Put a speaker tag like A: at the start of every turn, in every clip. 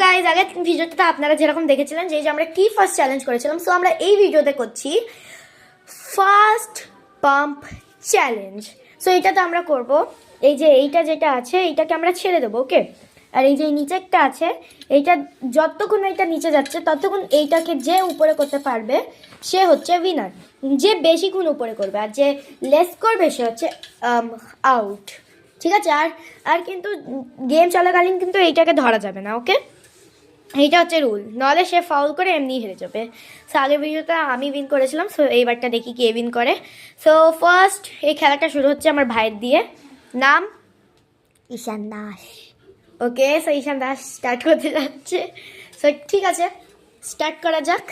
A: Guys আগের ভিডিওতে আপনারা যেরকম দেখেছিলেন যে আমরা কি ফার্স্ট চ্যালেঞ্জ করেছিলাম, সো আমরা এই ভিডিওতে করছি ফার্স্ট পাম্প চ্যালেঞ্জ। সো এইটাতে আমরা করব এই যে এইটা যেটা আছে এইটাকে আমরা ছেড়ে দেবো, ওকে। আর এই যে নিচেরটা আছে এইটা যতক্ষণ এইটা নিচে যাচ্ছে ততক্ষণ এইটাকে যে উপরে করতে পারবে সে হচ্ছে উইনার, যে বেশিক্ষণ উপরে করবে, আর যে লেস করবে সে হচ্ছে আউট, ঠিক আছে। আর আর কিন্তু গেম চলাকালীন কিন্তু এইটাকে ধরা যাবে না, ওকে। এইটা হচ্ছে রুল, নাহলে সে ফাউল করে এমনি হেরে যাবে। সো আগের ভিডিওতে আমি উইন করেছিলাম, সো এইবারটা দেখি কে উইন করে। সো ফার্স্ট এই খেলাটা শুরু হচ্ছে আমার ভাইয়ের দিয়ে, নাম ঈশান দাস, ওকে। সো ঈশান দাস স্টার্ট করতে যাচ্ছে। সো ঠিক আছে, স্টার্ট করা যাক।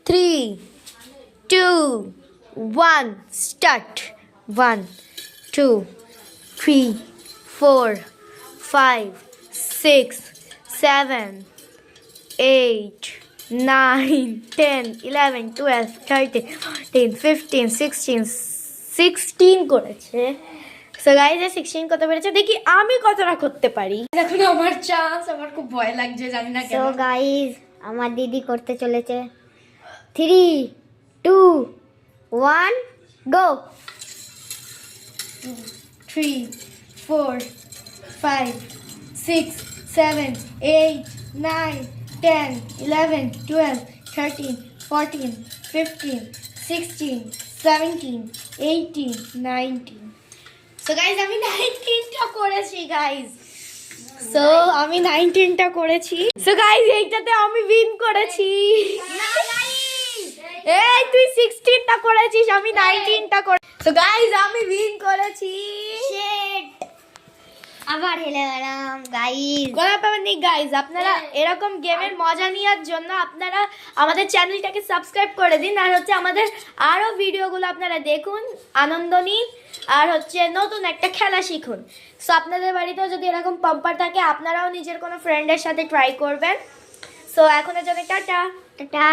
A: 3, 2, 1 স্টার্ট। 1, 2, 3, 4, 5, 6, 7, 8, 9, 10, 11, 12, 13, 14, 15, 16, 16 করেছে। সো গাইজ 16 কত পেরেছে দেখি আমি কতটা করতে পারি। এখন আমার চান্স, আমার খুব ভয় লাগছে, জানি না কেন।
B: সো গাইজ আমার দিদি করতে চলেছে। 3, 2, 1 গো।
A: 3, 4, 5, 6, 7, 8, 9, 10, 11, 12, 13, 14, 15, 16, 17, 18, 19. সো গাইজ আমি 19টা করেছি গাইজ। সো আমি 19টা করেছি। সো গাইজ এইটাতে আমি উইন করেছি। এই তুই 16টা করেছিস, আমি 19টা করে। সো গাইজ আমি উইন করেছি।
B: আবার হেলে গেলাম গাইজ।
A: কোনো ব্যাপার নেই গাইজ, আপনারা এরকম গেমের মজা নেওয়ার জন্য আপনারা আমাদের চ্যানেলটাকে সাবস্ক্রাইব করে দিন, আর হচ্ছে আমাদের আরও ভিডিওগুলো আপনারা দেখুন, আনন্দ নিন, আর হচ্ছে নতুন একটা খেলা শিখুন। সো আপনাদের বাড়িতেও যদি এরকম পাম্পার থাকে আপনারাও নিজের কোনো ফ্রেন্ডের সাথে ট্রাই করবেন। সো এখনের জন্য টাটা।
B: টাটা।